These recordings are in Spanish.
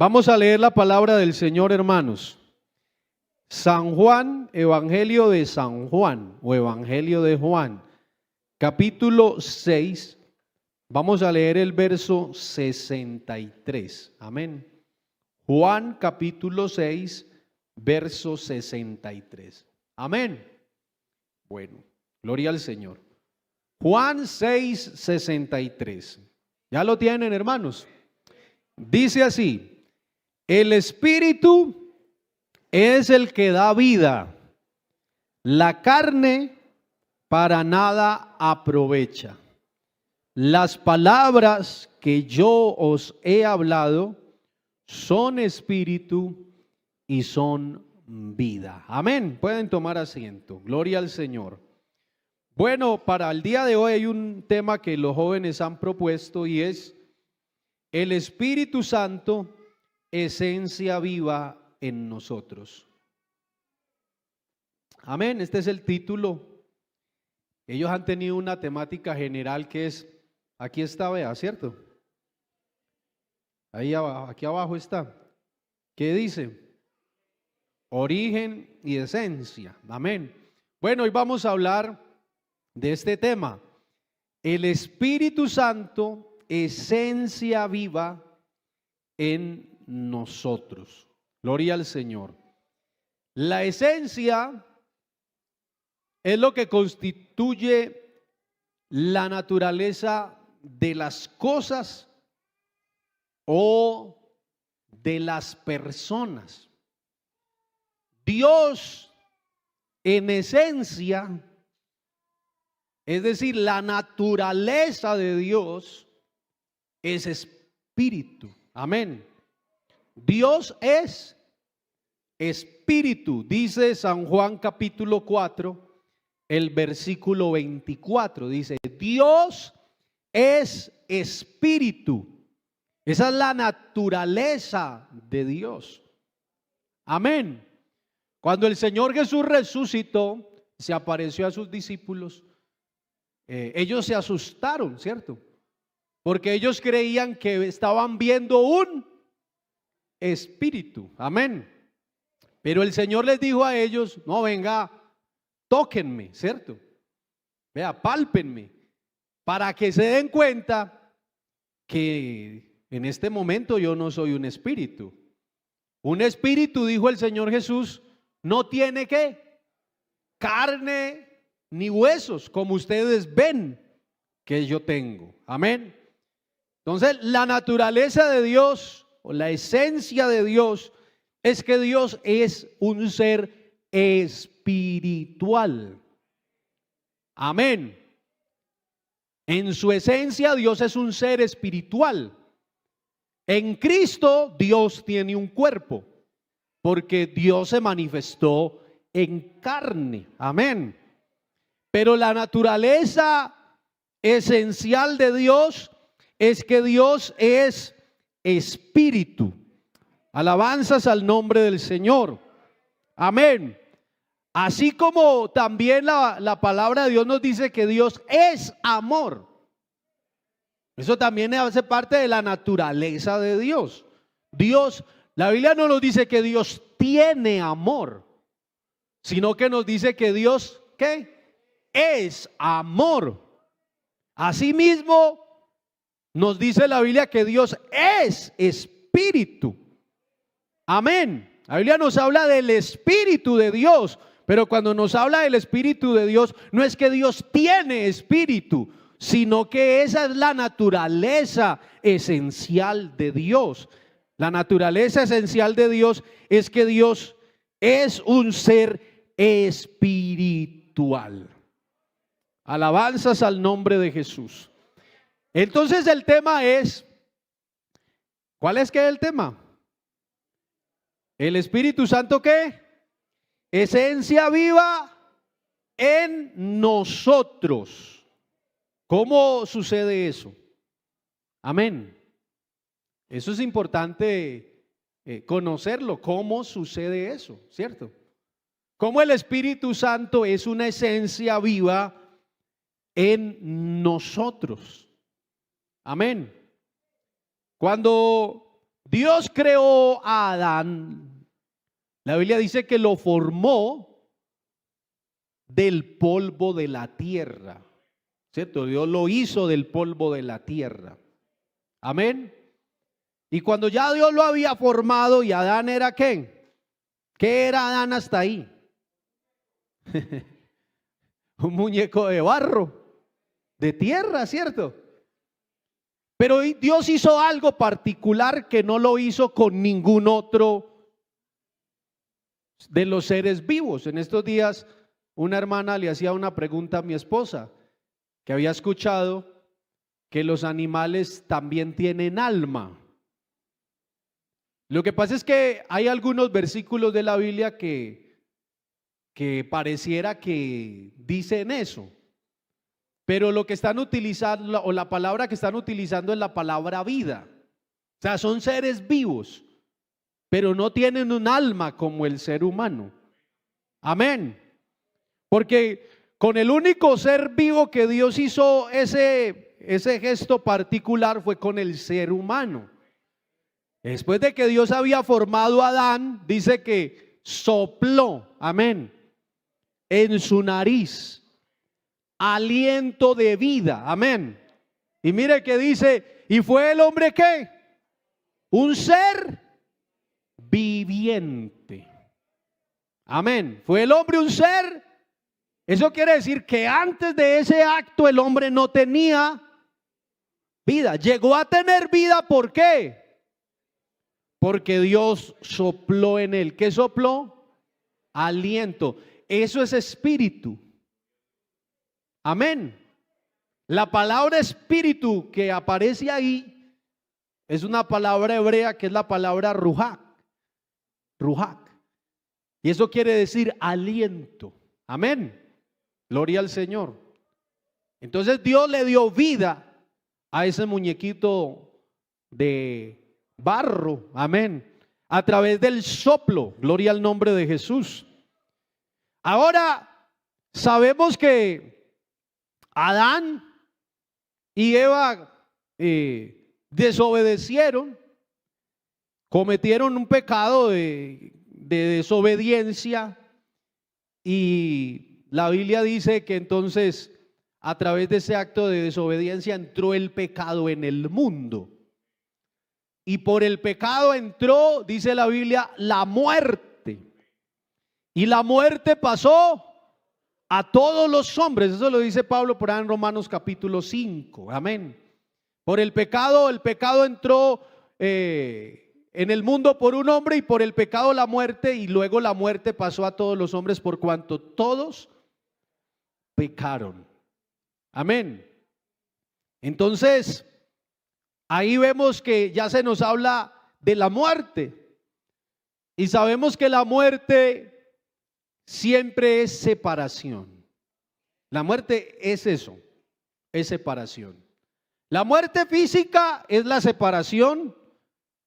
Vamos a leer la palabra del Señor, hermanos. San Juan, Evangelio de San Juan o Evangelio de Juan, capítulo 6. Vamos a leer el verso 63. Amén. Juan capítulo 6, verso 63. Amén. Bueno, gloria al Señor. Juan 6, 63. ¿Ya lo tienen, hermanos? Dice así: el Espíritu es el que da vida, la carne para nada aprovecha. Las palabras que yo os he hablado son espíritu y son vida. Amén. Pueden tomar asiento. Gloria al Señor. Bueno, para el día de hoy hay un tema que los jóvenes han propuesto y es el Espíritu Santo, esencia viva en nosotros. Amén. Este es el título. Ellos han tenido una temática general que es, aquí está, vea, ¿cierto? Ahí abajo, aquí abajo está. ¿Qué dice? Origen y esencia. Amén. Bueno, hoy vamos a hablar de este tema. El Espíritu Santo, esencia viva en nosotros. Gloria al Señor. La esencia es lo que constituye la naturaleza de las cosas o de las personas. Dios en esencia, es decir, la naturaleza de Dios es espíritu. Amén. Dios es espíritu, dice San Juan capítulo 4, el versículo 24, dice: Dios es espíritu. Esa es la naturaleza de Dios. Amén. Cuando el Señor Jesús resucitó, se apareció a sus discípulos, ellos se asustaron, ¿cierto? Porque ellos creían que estaban viendo un espíritu. Amén. Pero el Señor les dijo a ellos: no, venga, tóquenme, ¿cierto? Vea, pálpenme, para que se den cuenta que en este momento yo no soy un espíritu. Un espíritu, dijo el Señor Jesús, no tiene ¿qué? Carne ni huesos, como ustedes ven que yo tengo. Amén. Entonces, la naturaleza de Dios o la esencia de Dios es que Dios es un ser espiritual. Amén. En su esencia Dios es un ser espiritual. En Cristo Dios tiene un cuerpo, porque Dios se manifestó en carne. Amén. Pero la naturaleza esencial de Dios es que Dios es espíritu. Alabanzas al nombre del Señor. Amén. Así como también la palabra de Dios nos dice que Dios es amor. Eso también hace parte de la naturaleza de Dios. Dios, la Biblia no nos dice que Dios tiene amor, sino que nos dice que Dios, ¿qué? Es amor. Asimismo, nos dice la Biblia que Dios es espíritu. Amén. La Biblia nos habla del espíritu de Dios, pero cuando nos habla del espíritu de Dios, no es que Dios tiene espíritu, sino que esa es la naturaleza esencial de Dios. La naturaleza esencial de Dios es que Dios es un ser espiritual. Alabanzas al nombre de Jesús. Entonces el tema es, ¿cuál es que es el tema? El Espíritu Santo, ¿qué? Esencia viva en nosotros. ¿Cómo sucede eso? Amén. Eso es importante conocerlo, cómo sucede eso, ¿cierto? Cómo el Espíritu Santo es una esencia viva en nosotros. Amén. Cuando Dios creó a Adán. La Biblia dice que lo formó del polvo de la tierra, ¿cierto? Dios lo hizo del polvo de la tierra. Amén. Y cuando ya Dios lo había formado, y Adán era ¿qué? ¿Qué era Adán hasta ahí? Un muñeco de barro, de tierra, ¿cierto? Pero Dios hizo algo particular que no lo hizo con ningún otro de los seres vivos. En estos días una hermana le hacía una pregunta a mi esposa, que había escuchado que los animales también tienen alma. Lo que pasa es que hay algunos versículos de la Biblia que pareciera que dicen eso, pero lo que están utilizando, o la palabra que están utilizando, es la palabra vida. O sea, son seres vivos, pero no tienen un alma como el ser humano. Amén. Porque con el único ser vivo que Dios hizo ese gesto particular fue con el ser humano. Después de que Dios había formado a Adán, dice que sopló, amén, en su nariz aliento de vida, amén. Y mire que dice, ¿y fue el hombre qué? Un ser viviente. Amén. ¿Fue el hombre un ser? Eso quiere decir que antes de ese acto el hombre no tenía vida. Llegó a tener vida, ¿por qué? Porque Dios sopló en él. ¿Qué sopló? Aliento. Eso es espíritu. Amén. La palabra espíritu que aparece ahí es una palabra hebrea que es la palabra ruach. Ruach. Y eso quiere decir aliento. Amén. Gloria al Señor. Entonces Dios le dio vida a ese muñequito de barro, amén, a través del soplo. Gloria al nombre de Jesús. Ahora sabemos que Adán y Eva desobedecieron, cometieron un pecado de desobediencia, y la Biblia dice que entonces a través de ese acto de desobediencia entró el pecado en el mundo. Y por el pecado entró, dice la Biblia, la muerte. Y la muerte pasó a todos los hombres. Eso lo dice Pablo por ahí en Romanos capítulo 5. Amén. Por el pecado entró en el mundo por un hombre, y por el pecado la muerte, y luego la muerte pasó a todos los hombres por cuanto todos pecaron. Amén. Entonces, ahí vemos que ya se nos habla de la muerte, y sabemos que la muerte siempre es separación. La muerte es eso, es separación. La muerte física es la separación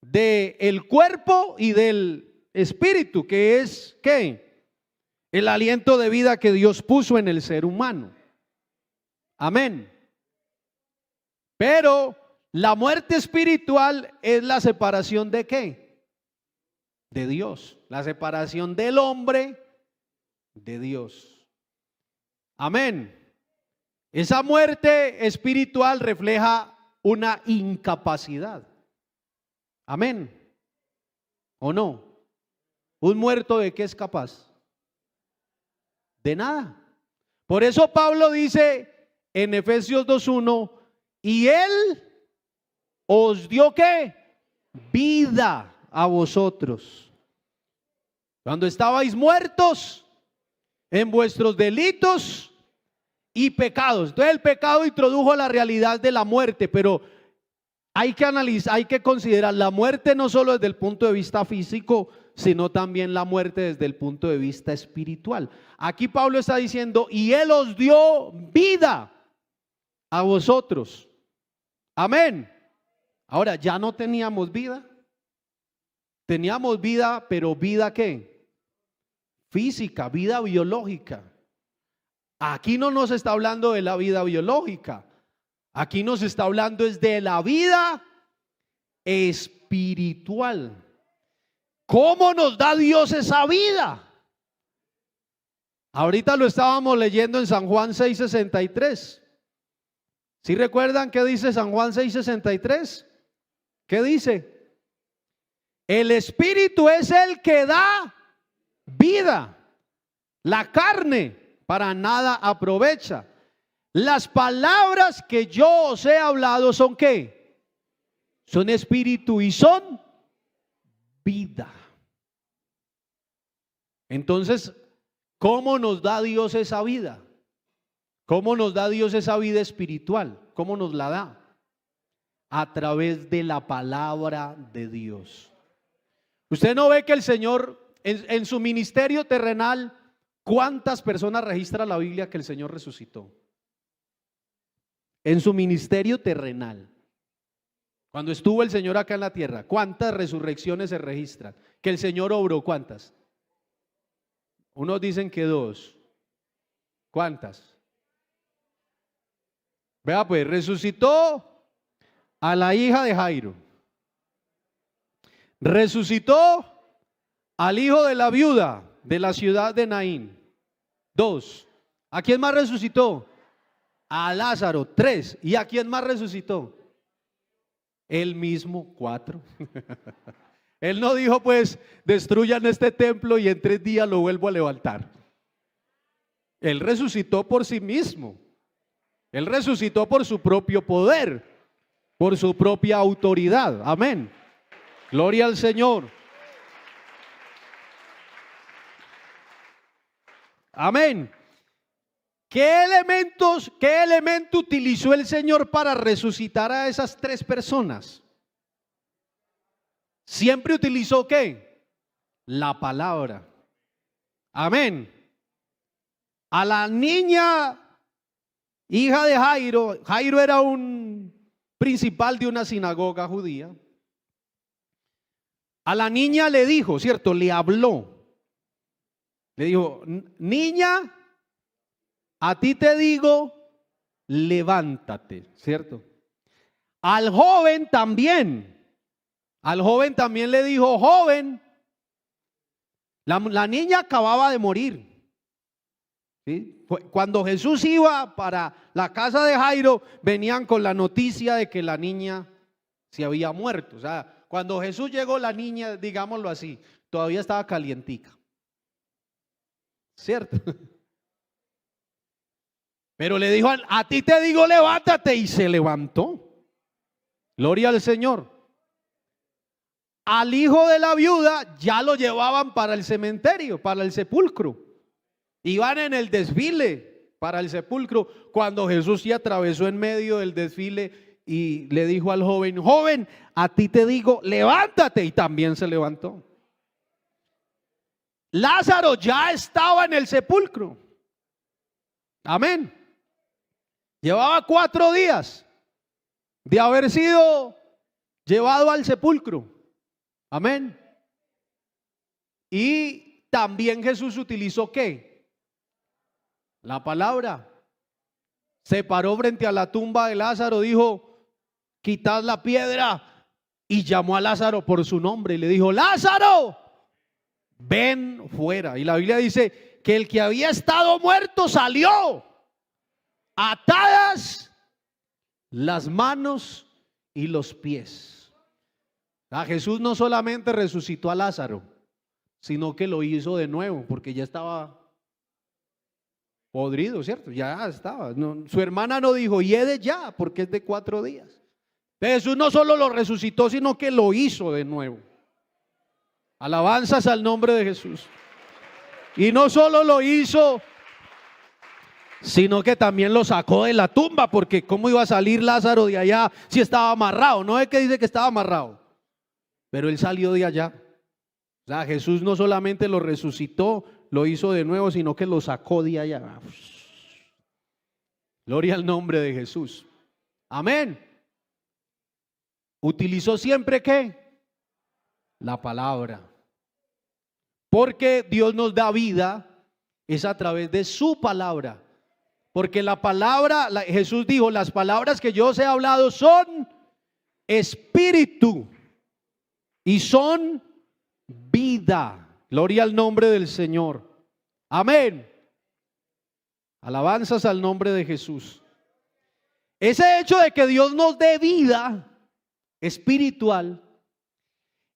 del cuerpo y del espíritu, que es ¿qué? El aliento de vida que Dios puso en el ser humano. Amén. Pero la muerte espiritual es la separación ¿de qué? De Dios. La separación del hombre de Dios. Amén. Esa muerte espiritual refleja una incapacidad. Amén. ¿O no? ¿Un muerto de qué es capaz? De nada. Por eso Pablo dice en Efesios 2:1, y Él os dio ¿qué? Vida a vosotros, cuando estabais muertos en vuestros delitos y pecados. Entonces el pecado introdujo la realidad de la muerte, pero hay que analizar, hay que considerar la muerte no solo desde el punto de vista físico, sino también la muerte desde el punto de vista espiritual. Aquí Pablo está diciendo, y Él os dio vida a vosotros. Amén. Ahora, ya no teníamos vida. Teníamos vida, pero vida ¿qué? Física, vida biológica. Aquí no nos está hablando de la vida biológica. Aquí nos está hablando es de la vida espiritual. espiritual. ¿Cómo nos da Dios esa vida? Ahorita lo estábamos leyendo en San Juan 6:63. ¿Sí recuerdan qué dice San Juan 6:63? ¿Qué dice? El espíritu es el que da vida. La carne para nada aprovecha. Las palabras que yo os he hablado son ¿qué? Son espíritu y son vida. Entonces, ¿cómo nos da Dios esa vida? ¿Cómo nos da Dios esa vida espiritual? ¿Cómo nos la da? A través de la palabra de Dios. Usted no ve que el Señor en su ministerio terrenal, ¿cuántas personas registra la Biblia que el Señor resucitó? En su ministerio terrenal, cuando estuvo el Señor acá en la tierra, ¿cuántas resurrecciones se registran? Que el Señor obró, ¿cuántas? Unos dicen que 2. ¿Cuántas? Vea pues, resucitó a la hija de Jairo. Resucitó al hijo de la viuda de la ciudad de Naín. 2. ¿A quién más resucitó? A Lázaro. 3. ¿Y a quién más resucitó? Él mismo. 4. Él no dijo pues destruyan este templo y en 3 días lo vuelvo a levantar. Él resucitó por sí mismo. Él resucitó por su propio poder, por su propia autoridad. Amén. Gloria al Señor. Amén. ¿Qué elemento utilizó el Señor para resucitar a esas 3 personas? Siempre utilizó ¿qué? La palabra. Amén. A la niña hija de Jairo, Jairo era un principal de una sinagoga judía. A la niña le dijo, ¿cierto? Le habló. Le dijo, niña, a ti te digo, levántate, ¿cierto? Al joven también le dijo, joven, la niña acababa de morir. ¿Sí? Cuando Jesús iba para la casa de Jairo, venían con la noticia de que la niña se había muerto. O sea, cuando Jesús llegó, la niña, digámoslo así, todavía estaba calientica. ¿Cierto? Pero le dijo, a ti te digo, levántate, y se levantó. Gloria al Señor. Al hijo de la viuda ya lo llevaban para el cementerio, para el sepulcro. Iban en el desfile para el sepulcro, cuando Jesús se atravesó en medio del desfile y le dijo al joven, joven, a ti te digo, levántate, y también se levantó. Lázaro ya estaba en el sepulcro. Amén. Llevaba 4 días de haber sido llevado al sepulcro. Amén. Y también Jesús utilizó ¿qué? La palabra. Se paró frente a la tumba de Lázaro, dijo, quitad la piedra, y llamó a Lázaro por su nombre y le dijo, Lázaro, ven fuera. Y la Biblia dice que el que había estado muerto salió, atadas las manos y los pies. Jesús no solamente resucitó a Lázaro, sino que lo hizo de nuevo, porque ya estaba podrido, ¿cierto? Ya estaba. No, su hermana no dijo, hiede ya, porque es de 4 días. Jesús no solo lo resucitó, sino que lo hizo de nuevo. Alabanzas al nombre de Jesús. Y no solo lo hizo, sino que también lo sacó de la tumba, porque ¿cómo iba a salir Lázaro de allá si estaba amarrado? No es que dice que estaba amarrado, pero él salió de allá. O sea, Jesús no solamente lo resucitó, lo hizo de nuevo, sino que lo sacó de allá. Gloria al nombre de Jesús. Amén. Utilizó siempre ¿qué? La palabra. Porque Dios nos da vida es a través de su palabra. Porque la palabra, Jesús dijo, las palabras que yo os he hablado son espíritu y son vida. Gloria al nombre del Señor. Amén. Alabanzas al nombre de Jesús. Ese hecho de que Dios nos dé vida espiritual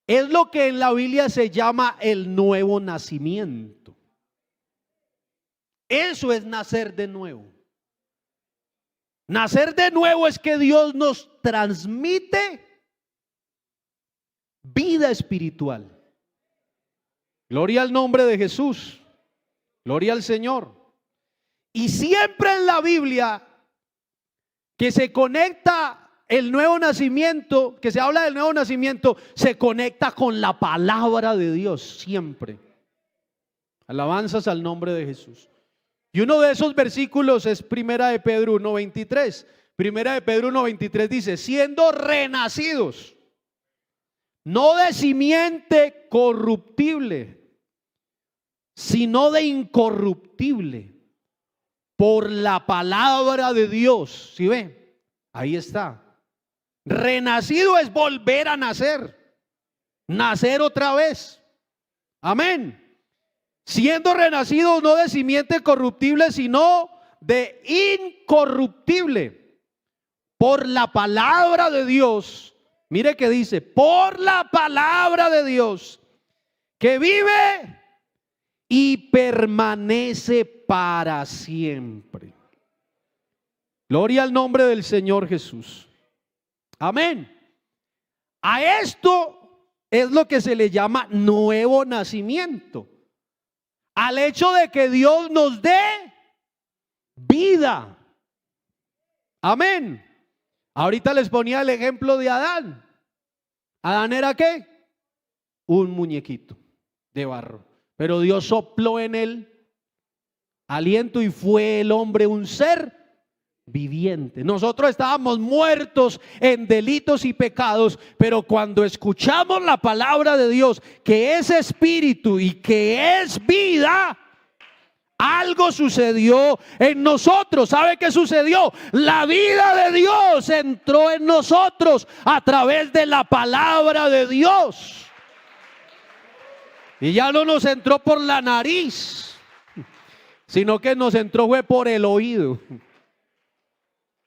es lo que en la Biblia se llama el nuevo nacimiento. Eso es nacer de nuevo. Nacer de nuevo es que Dios nos transmite vida espiritual. Gloria al nombre de Jesús. Gloria al Señor. Y siempre en la Biblia que se conecta el nuevo nacimiento, que se habla del nuevo nacimiento, se conecta con la palabra de Dios, siempre. Alabanzas al nombre de Jesús. Y uno de esos versículos es Primera de Pedro 1:23. Primera de Pedro 1:23 dice: siendo renacidos, no de simiente corruptible, sino de incorruptible, por la palabra de Dios. ¿Sí ve? Ahí está. Renacido es volver a nacer, nacer otra vez. Amén. Siendo renacidos no de simiente corruptible, sino de incorruptible, por la palabra de Dios. Mire que dice: por la palabra de Dios, que vive y permanece para siempre. Gloria al nombre del Señor Jesús. Amén. A esto es lo que se le llama nuevo nacimiento. Al hecho de que Dios nos dé vida. Amén. Ahorita les ponía el ejemplo de Adán. ¿Adán era qué? Un muñequito de barro. Pero Dios sopló en él aliento y fue el hombre un ser viviente. Nosotros estábamos muertos en delitos y pecados, pero cuando escuchamos la palabra de Dios, que es espíritu y que es vida, algo sucedió en nosotros. ¿Sabe qué sucedió? La vida de Dios entró en nosotros a través de la palabra de Dios. Y ya no nos entró por la nariz, sino que nos entró fue por el oído.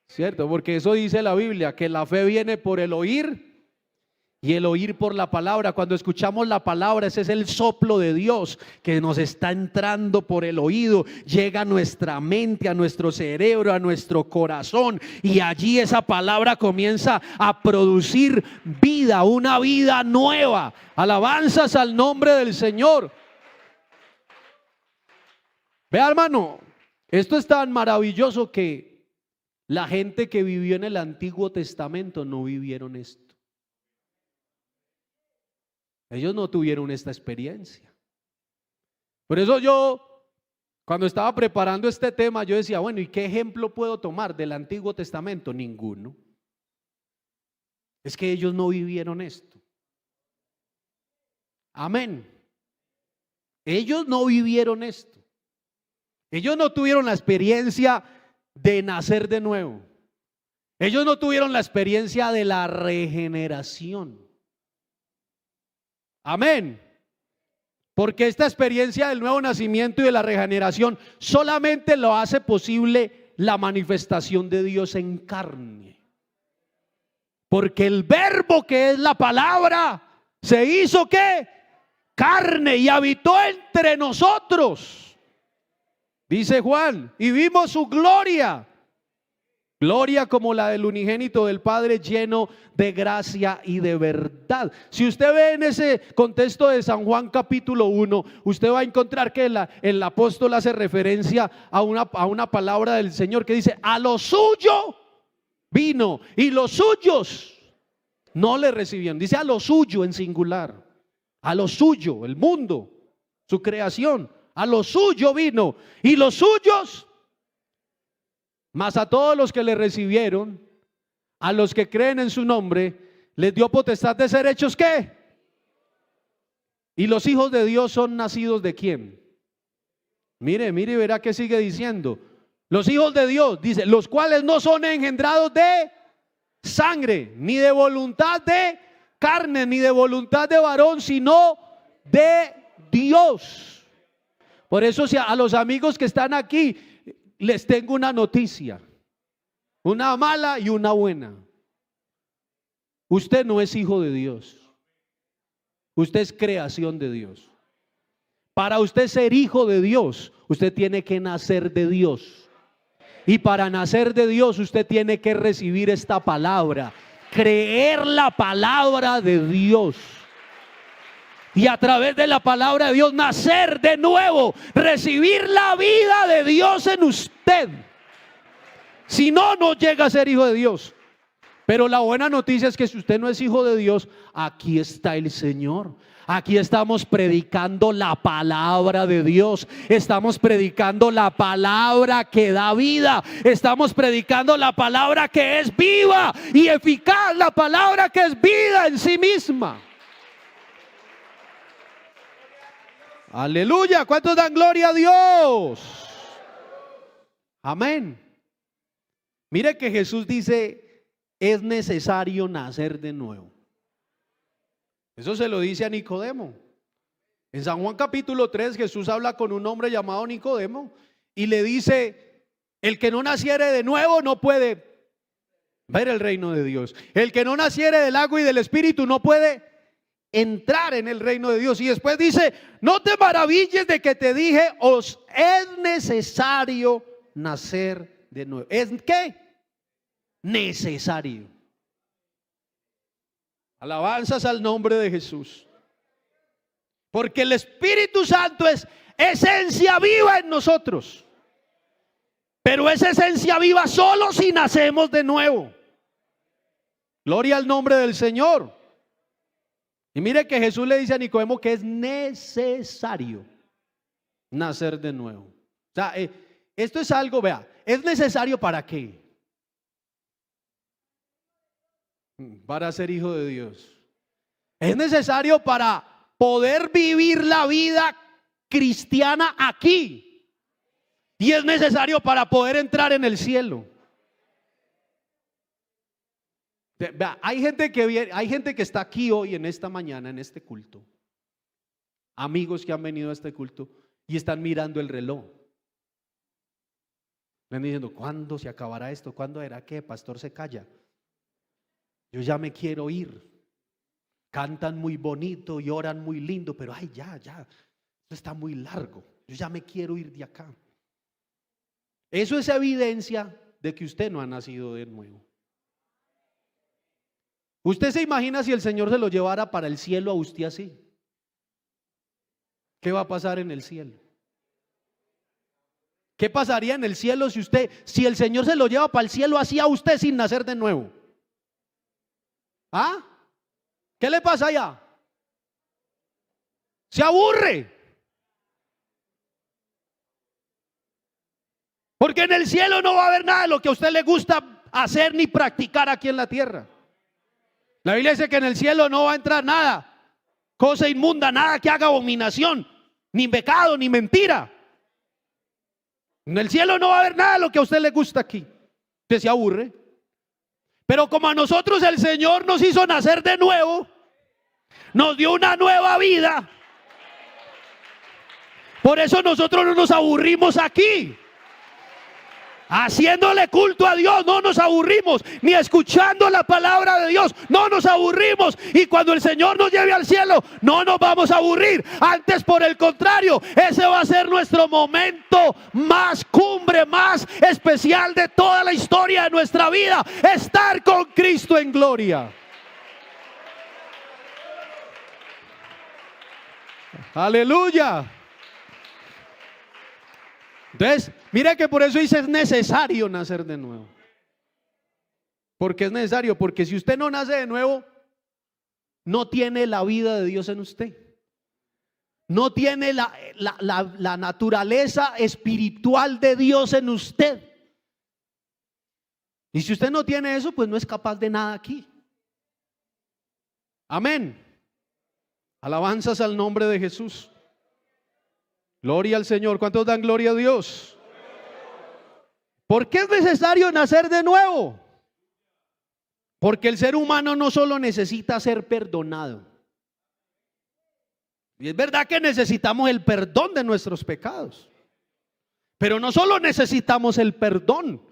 ¿Cierto? Porque eso dice la Biblia, que la fe viene por el oír y el oír por la palabra. Cuando escuchamos la palabra, ese es el soplo de Dios que nos está entrando por el oído, llega a nuestra mente, a nuestro cerebro, a nuestro corazón, y allí esa palabra comienza a producir vida, una vida nueva. Alabanzas al nombre del Señor. Vea, hermano, esto es tan maravilloso que la gente que vivió en el Antiguo Testamento no vivieron esto. Ellos no tuvieron esta experiencia. Por eso yo, cuando estaba preparando este tema, yo decía, bueno, ¿y qué ejemplo puedo tomar del Antiguo Testamento? Ninguno. Es que ellos no vivieron esto. Amén. Ellos no vivieron esto. Ellos no tuvieron la experiencia de nacer de nuevo. Ellos no tuvieron la experiencia de la regeneración. Amén. Porque esta experiencia del nuevo nacimiento y de la regeneración solamente lo hace posible la manifestación de Dios en carne. Porque el verbo, que es la palabra, se hizo ¿qué? Carne y habitó entre nosotros. Dice Juan, y vimos su gloria, gloria como la del unigénito del Padre, lleno de gracia y de verdad. Si usted ve en ese contexto de San Juan capítulo 1, usted va a encontrar que el apóstol hace referencia a una palabra del Señor que dice: a lo suyo vino y los suyos no le recibieron. Dice a lo suyo en singular, a lo suyo, el mundo, su creación. A lo suyo vino y los suyos, mas a todos los que le recibieron, a los que creen en su nombre, les dio potestad de ser hechos ¿qué? Y los hijos de Dios son nacidos ¿de quién? Mire y verá que sigue diciendo. Los hijos de Dios, dice, los cuales no son engendrados de sangre, ni de voluntad de carne ni de voluntad de varón, sino de Dios. Por eso, si a los amigos que están aquí les tengo una noticia, una mala y una buena. Usted no es hijo de Dios. Usted es creación de Dios. Para usted ser hijo de Dios, usted tiene que nacer de Dios. Y para nacer de Dios, usted tiene que recibir esta palabra, creer la palabra de Dios. Y a través de la palabra de Dios, nacer de nuevo, recibir la vida de Dios en usted. Si no, no llega a ser hijo de Dios. Pero la buena noticia es que si usted no es hijo de Dios, aquí está el Señor. Aquí estamos predicando la palabra de Dios. Estamos predicando la palabra que da vida. Estamos predicando la palabra que es viva y eficaz. La palabra que es vida en sí misma. Aleluya. ¿Cuántos dan gloria a Dios? Amén. Mire que Jesús dice, es necesario nacer de nuevo. Eso se lo dice a Nicodemo. En San Juan capítulo 3 Jesús habla con un hombre llamado Nicodemo y le dice, el que no naciere de nuevo no puede ver el reino de Dios. El que no naciere del agua y del espíritu no puede entrar en el reino de Dios. Y después dice, no te maravilles de que te dije, os es necesario nacer de nuevo. ¿Es qué? Necesario. Alabanzas al nombre de Jesús. Porque el Espíritu Santo es esencia viva en nosotros. Pero es esencia viva solo si nacemos de nuevo. Gloria al nombre del Señor. Y mire que Jesús le dice a Nicodemo que es necesario nacer de nuevo. O sea, esto es algo, vea, ¿es necesario para qué? Para ser hijo de Dios. Es necesario para poder vivir la vida cristiana aquí. Y es necesario para poder entrar en el cielo. Hay gente que está aquí hoy en esta mañana, en este culto. Amigos que han venido a este culto y están mirando el reloj. Están diciendo, ¿cuándo se acabará esto? ¿Cuándo era que pastor se calla? Yo ya me quiero ir. Cantan muy bonito y oran muy lindo, pero ay, ya, esto está muy largo. Yo ya me quiero ir de acá. Eso es evidencia de que usted no ha nacido de nuevo. ¿Usted se imagina si el Señor se lo llevara para el cielo a usted así? ¿Qué va a pasar en el cielo? ¿Qué pasaría en el cielo si el Señor se lo lleva para el cielo así a usted sin nacer de nuevo? ¿Ah? ¿Qué le pasa allá? Se aburre. Porque en el cielo no va a haber nada de lo que a usted le gusta hacer ni practicar aquí en la tierra. La Biblia dice que en el cielo no va a entrar nada, cosa inmunda, nada que haga abominación, ni pecado, ni mentira. En el cielo no va a haber nada de lo que a usted le gusta aquí. Usted se aburre. Pero como a nosotros el Señor nos hizo nacer de nuevo, nos dio una nueva vida. Por eso nosotros no nos aburrimos aquí. Haciéndole culto a Dios no nos aburrimos, ni escuchando la palabra de Dios no nos aburrimos. Y cuando el Señor nos lleve al cielo no nos vamos a aburrir. Antes, por el contrario, ese va a ser nuestro momento más cumbre, más especial de toda la historia de nuestra vida. Estar con Cristo en gloria. Aleluya. Entonces, mire que por eso dice es necesario nacer de nuevo. ¿Por qué es necesario? Porque si usted no nace de nuevo, no tiene la vida de Dios en usted. No tiene la naturaleza espiritual de Dios en usted. Y si usted no tiene eso, pues no es capaz de nada aquí. Amén. Alabanzas al nombre de Jesús. Gloria al Señor. ¿Cuántos dan gloria a Dios? ¿Por qué es necesario nacer de nuevo? Porque el ser humano no solo necesita ser perdonado. Y es verdad que necesitamos el perdón de nuestros pecados. Pero no solo necesitamos el perdón,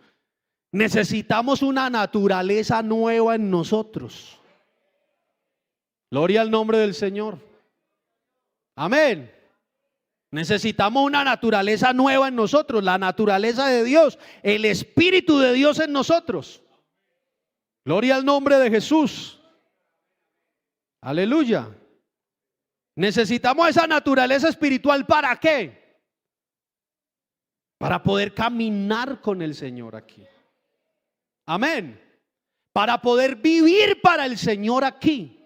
necesitamos una naturaleza nueva en nosotros. Gloria al nombre del Señor. Amén. Necesitamos una naturaleza nueva en nosotros, la naturaleza de Dios, el Espíritu de Dios en nosotros. Gloria al nombre de Jesús. Aleluya. Necesitamos esa naturaleza espiritual, ¿para qué? Para poder caminar con el Señor aquí. Amén. Para poder vivir para el Señor aquí.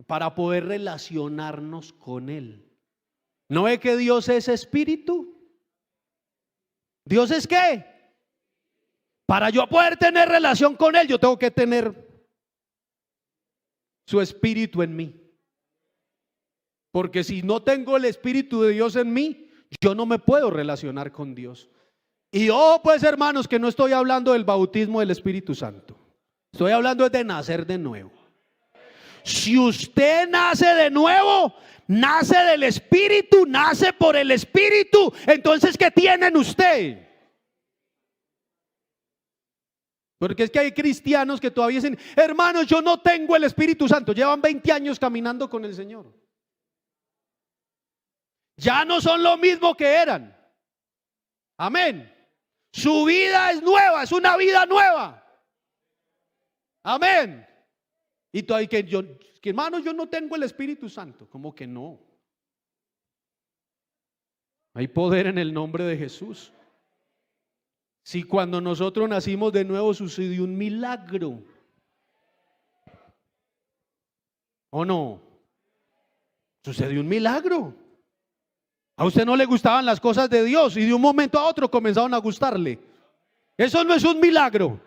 Para poder relacionarnos con Él. ¿No ve que Dios es espíritu? ¿Dios es qué? Para yo poder tener relación con Él, yo tengo que tener su espíritu en mí. Porque si no tengo el Espíritu de Dios en mí, yo no me puedo relacionar con Dios. Y pues hermanos, que no estoy hablando del bautismo del Espíritu Santo. Estoy hablando de nacer de nuevo. Si usted nace de nuevo, nace del Espíritu, nace por el Espíritu, entonces ¿qué tienen usted? Porque es que hay cristianos que todavía dicen, hermanos, yo no tengo el Espíritu Santo. Llevan 20 años caminando con el Señor. Ya no son lo mismo que eran. Amén. Su vida es nueva, es una vida nueva. Amén. Y todavía que hermano, yo no tengo el Espíritu Santo. ¿Cómo que no? Hay poder en el nombre de Jesús. Si cuando nosotros nacimos de nuevo sucedió un milagro, ¿o no? Sucedió un milagro. A usted no le gustaban las cosas de Dios y de un momento a otro comenzaron a gustarle. Eso no es un milagro.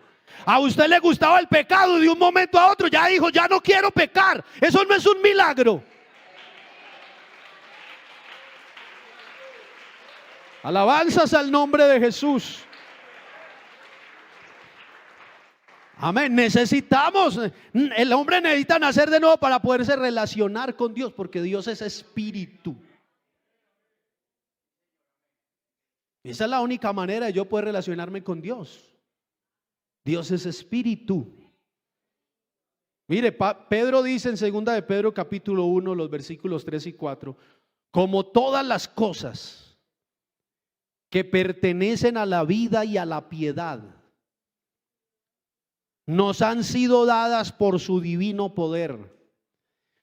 A usted le gustaba el pecado y de un momento a otro ya dijo, ya no quiero pecar. Eso no es un milagro. Alabanzas al nombre de Jesús. Amén. Necesitamos, el hombre necesita nacer de nuevo para poderse relacionar con Dios, porque Dios es espíritu. Esa es la única manera de yo poder relacionarme con Dios. Dios es espíritu. Mire, Pedro dice en 2 de Pedro capítulo 1, los versículos 3 y 4, como todas las cosas que pertenecen a la vida y a la piedad nos han sido dadas por su divino poder,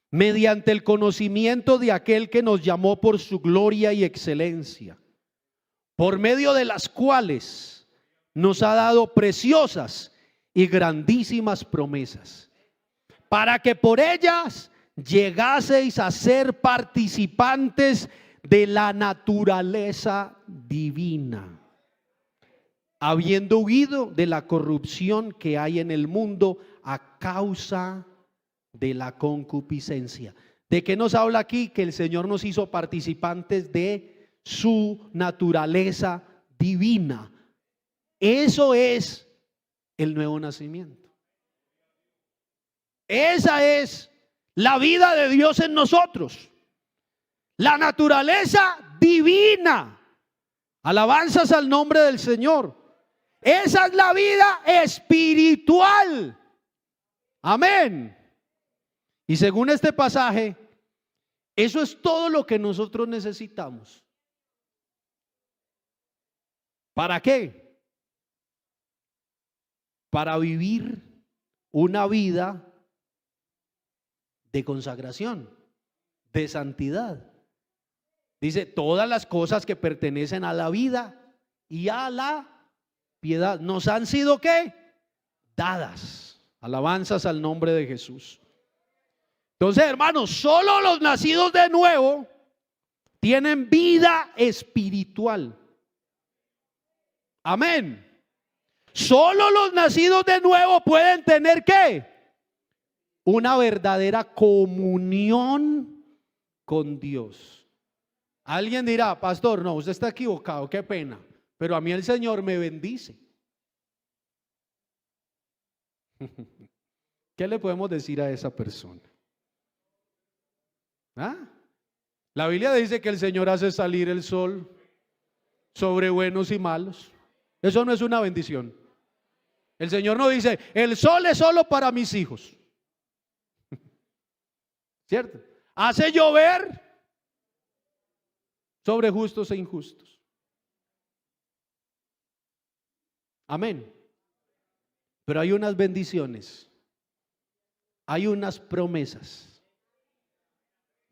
mediante el conocimiento de aquel que nos llamó por su gloria y excelencia, por medio de las cuales nos ha dado preciosas y grandísimas promesas, para que por ellas llegaseis a ser participantes de la naturaleza divina, habiendo huido de la corrupción que hay en el mundo a causa de la concupiscencia. ¿De qué nos habla aquí? Que el Señor nos hizo participantes de su naturaleza divina. Eso es el nuevo nacimiento. Esa es la vida de Dios en nosotros. La naturaleza divina. Alabanzas al nombre del Señor. Esa es la vida espiritual. Amén. Y según este pasaje, eso es todo lo que nosotros necesitamos. ¿Para qué? Para vivir una vida de consagración, de santidad. Dice, todas las cosas que pertenecen a la vida y a la piedad nos han sido ¿qué? Dadas. Alabanzas al nombre de Jesús. Entonces, hermanos, solo los nacidos de nuevo tienen vida espiritual. Amén. Solo los nacidos de nuevo pueden tener ¿qué? Una verdadera comunión con Dios. Alguien dirá, pastor, no, usted está equivocado, qué pena, pero a mí el Señor me bendice. ¿Qué le podemos decir a esa persona? ¿Ah? La Biblia dice que el Señor hace salir el sol sobre buenos y malos. Eso no es una bendición. El Señor no dice, el sol es solo para mis hijos. ¿Cierto? Hace llover sobre justos e injustos. Amén. Pero hay unas bendiciones, hay unas promesas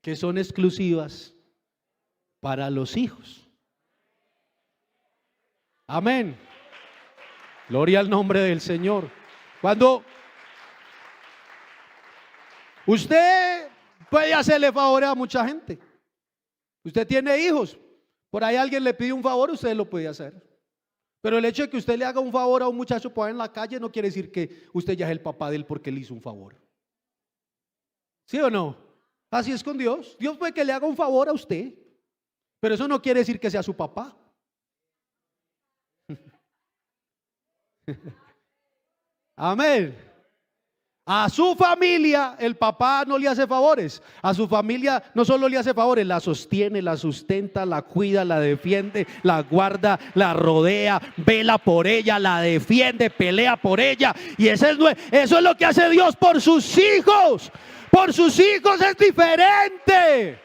que son exclusivas para los hijos. Amén. Gloria al nombre del Señor. Cuando usted puede hacerle favores a mucha gente, usted tiene hijos, por ahí alguien le pide un favor, usted lo puede hacer. Pero el hecho de que usted le haga un favor a un muchacho por ahí en la calle no quiere decir que usted ya es el papá de él porque le hizo un favor. ¿Sí o no? Así es con Dios. Dios puede que le haga un favor a usted, pero eso no quiere decir que sea su papá. Amén. A su familia el papá no le hace favores. A su familia no solo le hace favores, la sostiene, la sustenta, la cuida, la defiende, la guarda, la rodea, vela por ella, la defiende, pelea por ella. Y eso es lo que hace Dios por sus hijos. Por sus hijos es diferente.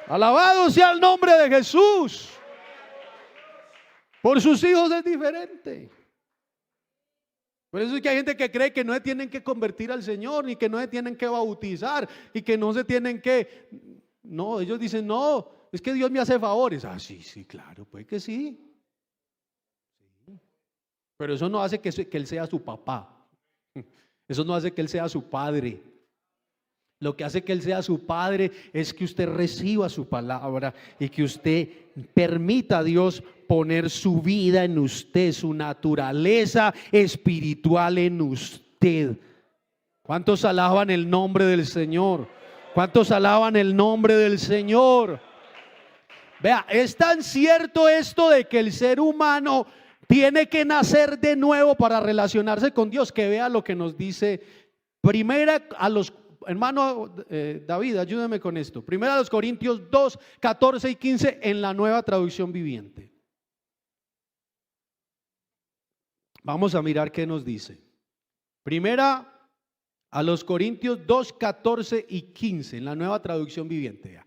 Alabado sea el nombre de Jesús. Por sus hijos es diferente. Por eso es que hay gente que cree que no se tienen que convertir al Señor, ni que no se tienen que bautizar, y que no se tienen que... No, ellos dicen, no, es que Dios me hace favores. Ah, sí, sí, claro, puede que sí. Pero eso no hace que Él sea su papá. Eso no hace que Él sea su padre. Lo que hace que Él sea su padre es que usted reciba su palabra y que usted permita a Dios poner su vida en usted, su naturaleza espiritual en usted. ¿Cuántos alaban el nombre del Señor? ¿Cuántos alaban el nombre del Señor? Vea, es tan cierto esto de que el ser humano tiene que nacer de nuevo para relacionarse con Dios, que vea lo que nos dice primera a los hermano David, ayúdame con esto. Primera a los Corintios 2, 14 y 15 en la Nueva Traducción Viviente. Vamos a mirar qué nos dice. Primera a los Corintios 2, 14 y 15 en la Nueva Traducción Viviente.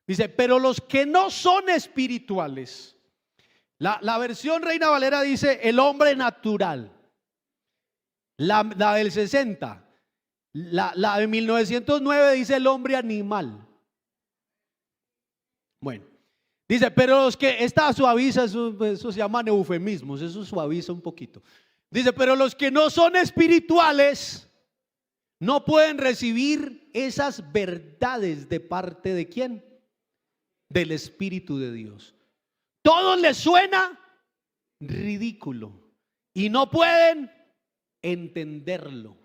Dice, pero los que no son espirituales. La versión Reina Valera dice el hombre natural. La del 60. La de 1909 dice el hombre animal. Bueno, dice, pero los que, esta suaviza, eso se llaman eufemismos, eso suaviza un poquito. Dice, pero los que no son espirituales no pueden recibir esas verdades de parte de ¿quién? Del Espíritu de Dios. Todo les suena ridículo y no pueden entenderlo.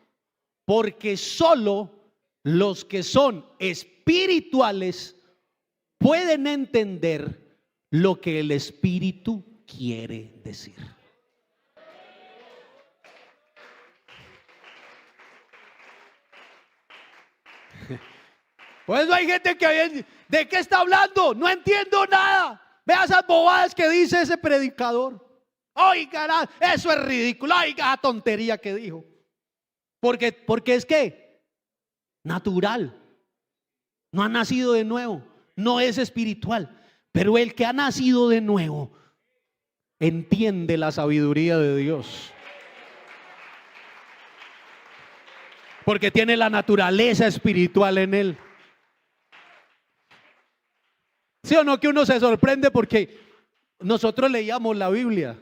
Porque solo los que son espirituales pueden entender lo que el Espíritu quiere decir. Por eso hay gente que ¿de qué está hablando? No entiendo nada. Vea esas bobadas que dice ese predicador. Oiga, eso es ridículo. Oiga, tontería que dijo. Porque es que natural, no ha nacido de nuevo, no es espiritual, pero el que ha nacido de nuevo entiende la sabiduría de Dios, porque tiene la naturaleza espiritual en él. ¿Sí o no que uno se sorprende porque nosotros leíamos la Biblia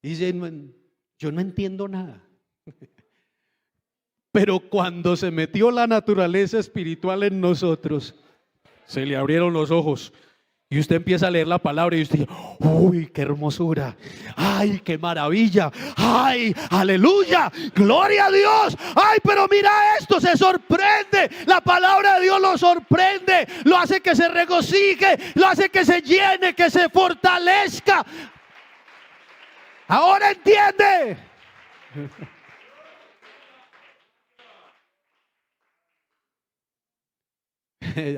y dicen, yo no entiendo nada? Pero cuando se metió la naturaleza espiritual en nosotros, se le abrieron los ojos y usted empieza a leer la palabra y usted dice, uy, qué hermosura, ay, qué maravilla, ay, aleluya, gloria a Dios, ay, pero mira esto, se sorprende, la palabra de Dios lo sorprende, lo hace que se regocije, lo hace que se llene, que se fortalezca. Ahora entiende.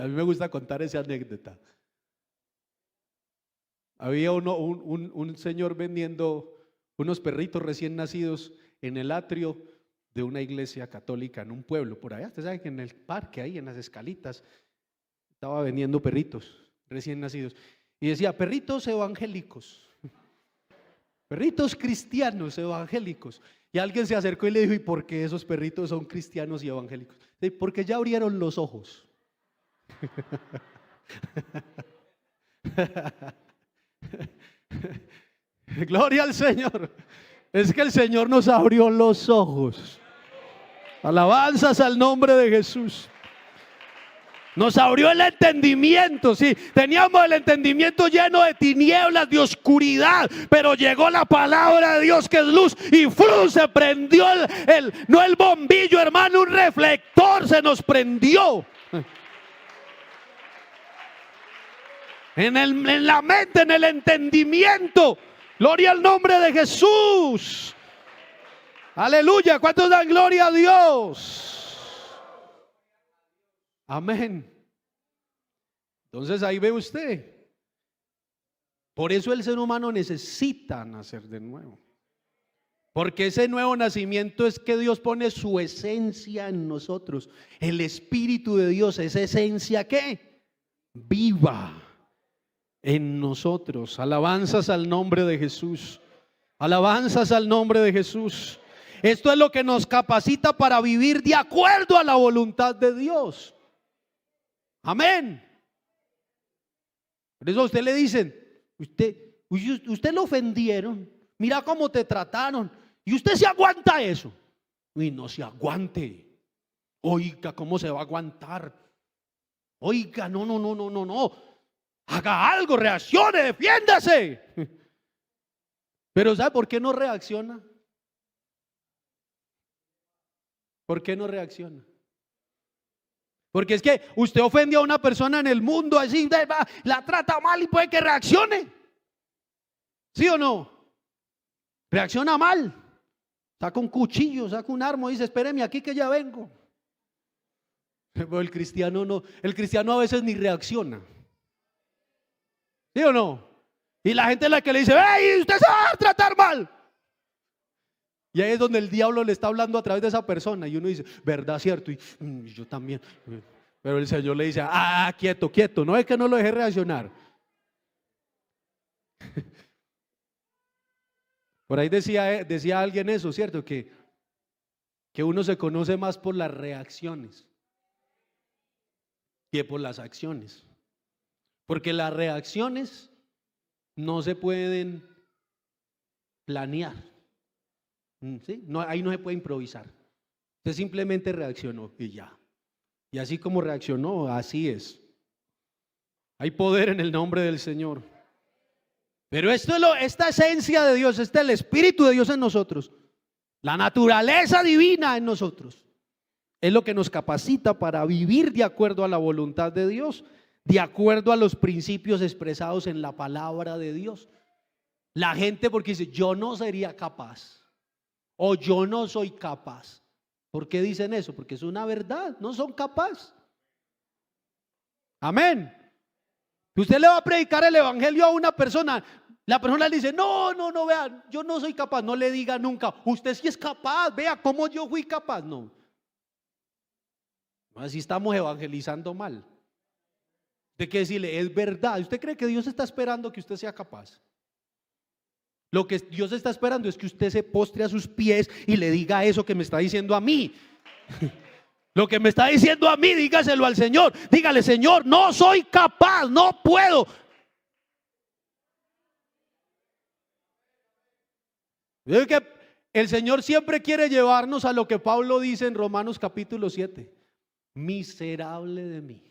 A mí me gusta contar esa anécdota. Había un señor vendiendo unos perritos recién nacidos en el atrio de una iglesia católica en un pueblo por allá. Ustedes saben que en el parque, ahí en las escalitas, estaba vendiendo perritos recién nacidos. Y decía, perritos evangélicos, perritos cristianos evangélicos. Y alguien se acercó y le dijo, ¿y por qué esos perritos son cristianos y evangélicos? Porque ya abrieron los ojos. Gloria al Señor. Es que el Señor nos abrió los ojos. Alabanzas al nombre de Jesús. Nos abrió el entendimiento, sí. Teníamos el entendimiento lleno de tinieblas, de oscuridad, pero llegó la palabra de Dios que es luz y ¡frum! Se prendió no el bombillo, hermano, un reflector se nos prendió. En la mente, en el entendimiento. Gloria al nombre de Jesús. Aleluya. ¿Cuántos dan gloria a Dios? Amén. Entonces ahí ve usted. Por eso el ser humano necesita nacer de nuevo. Porque ese nuevo nacimiento es que Dios pone su esencia en nosotros. El Espíritu de Dios, esa esencia que viva en nosotros. Alabanzas al nombre de Jesús. Alabanzas al nombre de Jesús. Esto es lo que nos capacita para vivir de acuerdo a la voluntad de Dios. Amén. Por eso a usted le dicen, usted lo ofendieron, mira cómo te trataron, y usted se aguanta eso. Y no se aguante. Oiga, ¿cómo se va a aguantar? Oiga, no. Haga algo, reaccione, defiéndase. Pero ¿sabe por qué no reacciona? ¿Por qué no reacciona? Porque es que usted ofende a una persona en el mundo, así la trata mal y puede que reaccione. ¿Sí o no? Reacciona mal. Saca un cuchillo, saca un arma y dice, espéreme aquí que ya vengo. Pero el cristiano no, el cristiano a veces ni reacciona. ¿Sí o no? Y la gente es la que le dice, ¡ey, usted se va a tratar mal! Y ahí es donde el diablo le está hablando a través de esa persona. Y uno dice, ¿verdad, cierto? Y yo también. Pero el Señor le dice, quieto, no es que no lo deje reaccionar. Por ahí decía alguien eso, ¿cierto? Que uno se conoce más por las reacciones que por las acciones. Porque las reacciones no se pueden planear. ¿Sí? No, ahí no se puede improvisar. Usted simplemente reaccionó y ya. Y así como reaccionó, así es. Hay poder en el nombre del Señor. Pero esta esencia de Dios, este es el Espíritu de Dios en nosotros. La naturaleza divina en nosotros. Es lo que nos capacita para vivir de acuerdo a la voluntad de Dios, de acuerdo a los principios expresados en la palabra de Dios. La gente porque dice, yo no sería capaz. O yo no soy capaz. ¿Por qué dicen eso? Porque es una verdad, no son capaces. Amén. Usted le va a predicar el evangelio a una persona, la persona le dice, no, vean, yo no soy capaz. No le diga nunca, usted sí es capaz, vea cómo yo fui capaz. No. Así estamos evangelizando mal. Usted que decirle, es verdad. ¿Usted cree que Dios está esperando que usted sea capaz? Lo que Dios está esperando es que usted se postre a sus pies y le diga eso que me está diciendo a mí. Lo que me está diciendo a mí, dígaselo al Señor. Dígale, Señor, no soy capaz, no puedo. Es que el Señor siempre quiere llevarnos a lo que Pablo dice en Romanos capítulo 7. Miserable de mí.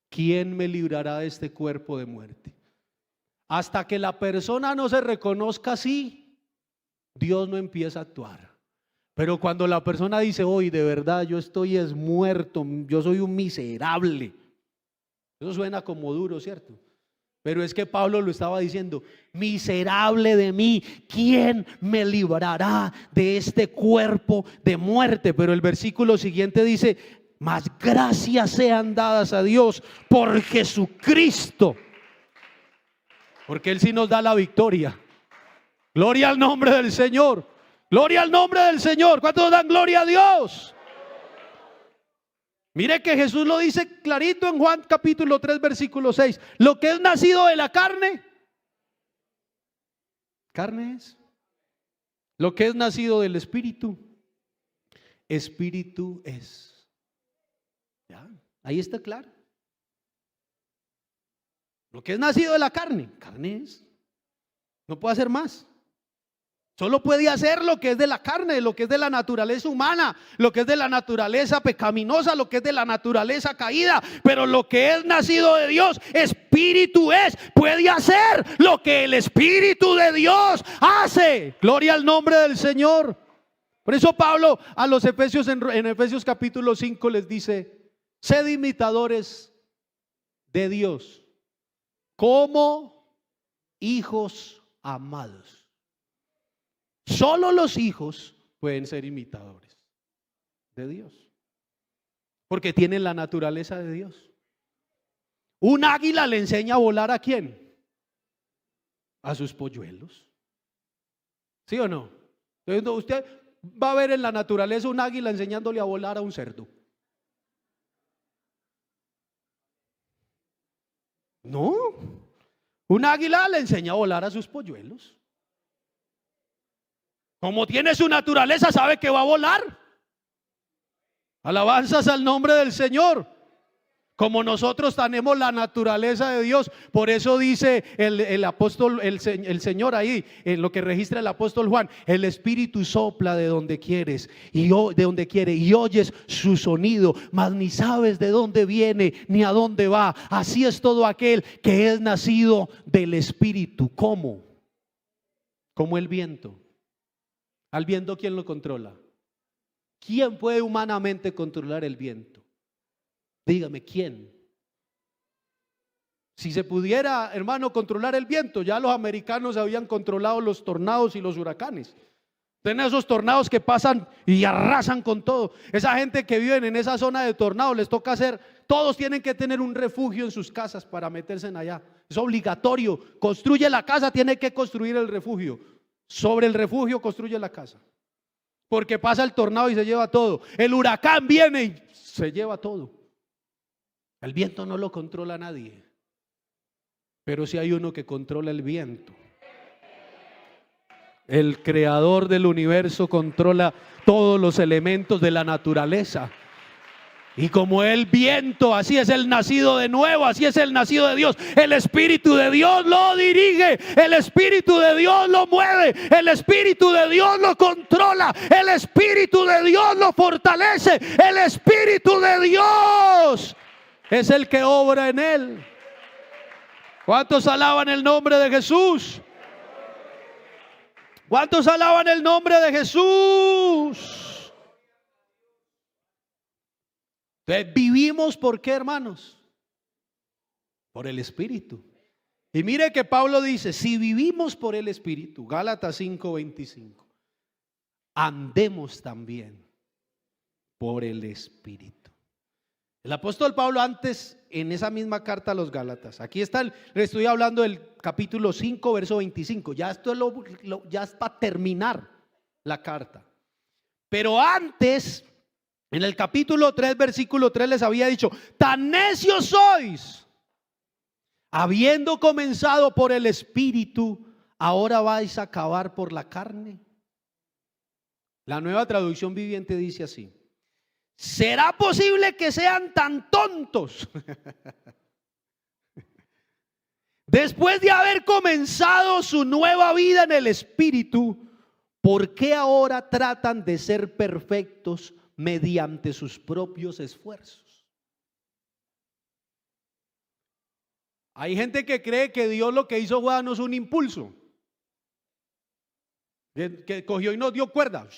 ¿Quién me librará de este cuerpo de muerte? Hasta que la persona no se reconozca así, Dios no empieza a actuar. Pero cuando la persona dice, hoy de verdad yo estoy muerto, yo soy un miserable. Eso suena como duro, ¿cierto? Pero es que Pablo lo estaba diciendo: miserable de mí, ¿quién me librará de este cuerpo de muerte? Pero el versículo siguiente dice: mas gracias sean dadas a Dios por Jesucristo, porque Él sí nos da la victoria. Gloria al nombre del Señor. Gloria al nombre del Señor. ¿Cuántos dan gloria a Dios? Mire que Jesús lo dice clarito en Juan capítulo 3 versículo 6. Lo que es nacido de la carne, carne es. Lo que es nacido del Espíritu, Espíritu es. ¿Ya? Ahí está claro. Lo que es nacido de la carne, carne es. No puede hacer más. Solo puede hacer lo que es de la carne, lo que es de la naturaleza humana, lo que es de la naturaleza pecaminosa, lo que es de la naturaleza caída. Pero lo que es nacido de Dios, Espíritu es. Puede hacer lo que el Espíritu de Dios hace. Gloria al nombre del Señor. Por eso Pablo a los Efesios en Efesios capítulo 5 les dice: sed imitadores de Dios como hijos amados. Solo los hijos pueden ser imitadores de Dios, porque tienen la naturaleza de Dios. Un águila le enseña a volar ¿a quién? A sus polluelos. ¿Sí o no? Entonces usted va a ver en la naturaleza un águila enseñándole a volar a un cerdo. No, un águila le enseña a volar a sus polluelos. Como tiene su naturaleza, sabe que va a volar. Alabanzas al nombre del Señor. Como nosotros tenemos la naturaleza de Dios. Por eso dice el apóstol, el Señor ahí, en lo que registra el apóstol Juan: el Espíritu sopla de donde quieres y de donde quiere, y oyes su sonido, mas ni sabes de dónde viene ni a dónde va. Así es todo aquel que es nacido del Espíritu. ¿Cómo? Como el viento. ¿Al viento quién lo controla? ¿Quién puede humanamente controlar el viento? Dígame, ¿quién? Si se pudiera, hermano, controlar el viento, ya los americanos habían controlado los tornados y los huracanes. Tienen esos tornados que pasan y arrasan con todo. Esa gente que vive en esa zona de tornado, les toca hacer, todos tienen que tener un refugio en sus casas para meterse en allá. Es obligatorio. Construye la casa, tiene que construir el refugio. Sobre el refugio construye la casa, porque pasa el tornado y se lleva todo. El huracán viene y se lleva todo. El viento no lo controla nadie, pero si hay uno que controla el viento. El creador del universo controla todos los elementos de la naturaleza. Y como el viento, así es el nacido de nuevo, así es el nacido de Dios. El Espíritu de Dios lo dirige, el Espíritu de Dios lo mueve, el Espíritu de Dios lo controla, el Espíritu de Dios lo fortalece, el Espíritu de Dios es el que obra en él. ¿Cuántos alaban el nombre de Jesús? ¿Cuántos alaban el nombre de Jesús? Entonces, vivimos ¿por qué, hermanos? Por el Espíritu. Y mire que Pablo dice: si vivimos por el Espíritu, Gálatas 5:25, andemos también por el Espíritu. El apóstol Pablo antes, en esa misma carta a los Gálatas, aquí está, le estoy hablando del capítulo 5, verso 25. Ya esto es ya es para terminar la carta. Pero antes, en el capítulo 3, versículo 3, les había dicho: tan necios sois, habiendo comenzado por el Espíritu, ahora vais a acabar por la carne. La Nueva Traducción Viviente dice así: ¿será posible que sean tan tontos? Después de haber comenzado su nueva vida en el Espíritu, ¿por qué ahora tratan de ser perfectos mediante sus propios esfuerzos? Hay gente que cree que Dios lo que hizo fue darnos un impulso, que cogió y nos dio cuerda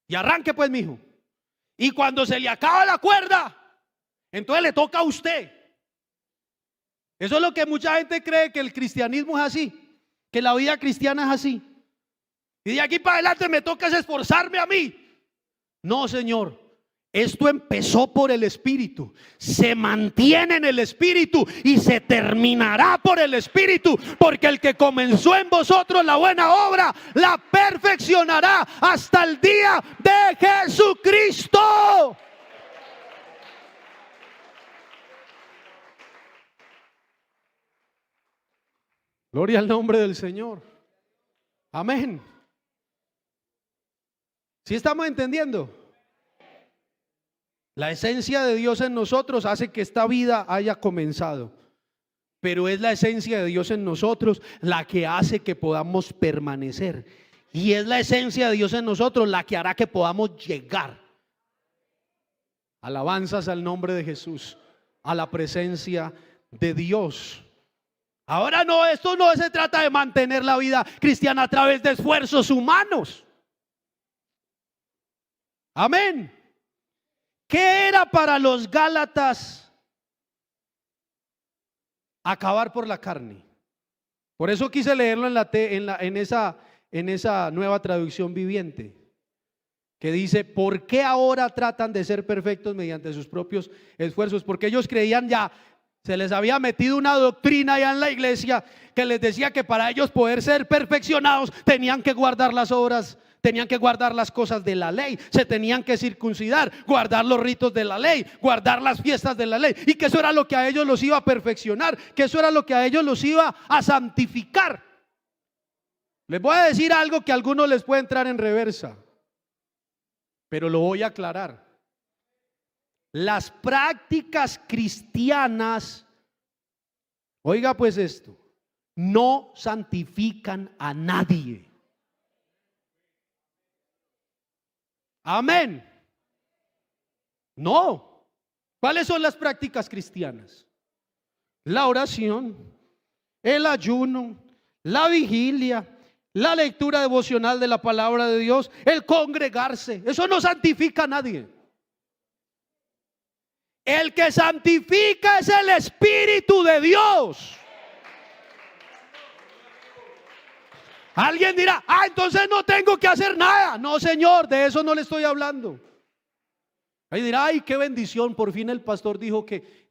y arranque pues, mijo. Y cuando se le acaba la cuerda, entonces le toca a usted. Eso es lo que mucha gente cree, que el cristianismo es así, que la vida cristiana es así. Y de aquí para adelante me toca esforzarme a mí. No, Señor. Esto empezó por el Espíritu, se mantiene en el Espíritu y se terminará por el Espíritu, porque el que comenzó en vosotros la buena obra la perfeccionará hasta el día de Jesucristo. Gloria al nombre del Señor. Amén. ¿Sí estamos entendiendo? La esencia de Dios en nosotros hace que esta vida haya comenzado, pero es la esencia de Dios en nosotros la que hace que podamos permanecer, y es la esencia de Dios en nosotros la que hará que podamos llegar. Alabanzas al nombre de Jesús, a la presencia de Dios. Ahora no, esto no se trata de mantener la vida cristiana a través de esfuerzos humanos. Amén. ¿Qué era para los Gálatas acabar por la carne? Por eso quise leerlo en esa nueva traducción viviente, que dice: ¿por qué ahora tratan de ser perfectos mediante sus propios esfuerzos? Porque ellos creían, ya se les había metido una doctrina ya en la iglesia que les decía que para ellos poder ser perfeccionados tenían que guardar las obras, tenían que guardar las cosas de la ley, se tenían que circuncidar, guardar los ritos de la ley, guardar las fiestas de la ley, y que eso era lo que a ellos los iba a perfeccionar, que eso era lo que a ellos los iba a santificar. Les voy a decir algo que a algunos les puede entrar en reversa, pero lo voy a aclarar. Las prácticas cristianas, oiga pues esto, no santifican a nadie. Amén. No. ¿Cuáles son las prácticas cristianas? La oración, el ayuno, la vigilia, la lectura devocional de la palabra de Dios, el congregarse. Eso no santifica a nadie. El que santifica es el Espíritu de Dios. Alguien dirá: entonces no tengo que hacer nada. No, Señor, de eso no le estoy hablando. Ahí dirá: ay, qué bendición, por fin el pastor dijo que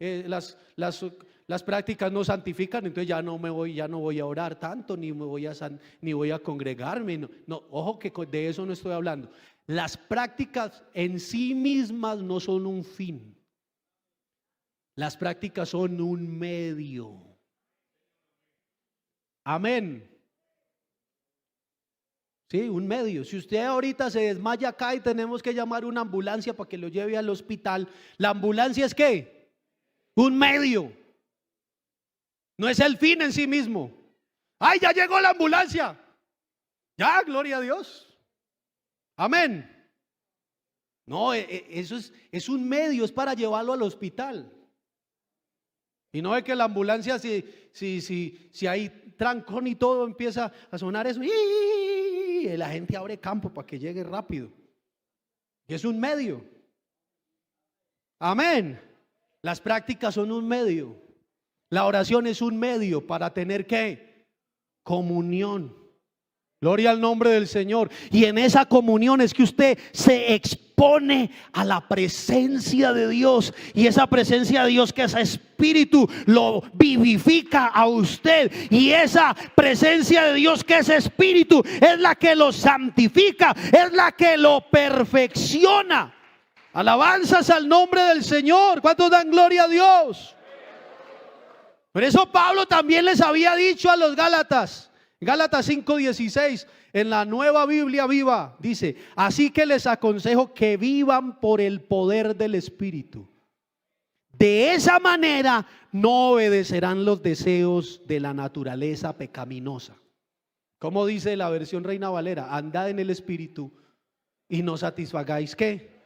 las prácticas no santifican, entonces ya no voy a orar tanto, ni voy a congregarme. No, ojo que de eso no estoy hablando. Las prácticas en sí mismas no son un fin. Las prácticas son un medio. Amén. Sí, un medio. Si usted ahorita se desmaya acá y tenemos que llamar una ambulancia para que lo lleve al hospital, ¿la ambulancia es qué? Un medio. No es el fin en sí mismo. ¡Ay, ya llegó la ambulancia! Ya, gloria a Dios. Amén. No, eso es un medio, es para llevarlo al hospital. Y no es que la ambulancia, si hay trancón y todo, empieza a sonar eso, y la gente abre campo para que llegue rápido. Y es un medio. Amén. Las prácticas son un medio. La oración es un medio para tener ¿qué? Comunión. Gloria al nombre del Señor. Y en esa comunión es que usted se expone a la presencia de Dios. Y esa presencia de Dios, que es Espíritu, lo vivifica a usted. Y esa presencia de Dios, que es Espíritu, es la que lo santifica, es la que lo perfecciona. Alabanzas al nombre del Señor. ¿Cuántos dan gloria a Dios? Por eso Pablo también les había dicho a los Gálatas, Gálatas 5:16, en la Nueva Biblia Viva, dice: así que les aconsejo que vivan por el poder del Espíritu. De esa manera no obedecerán los deseos de la naturaleza pecaminosa. Como dice la versión Reina Valera: andad en el Espíritu y no satisfagáis ¿qué?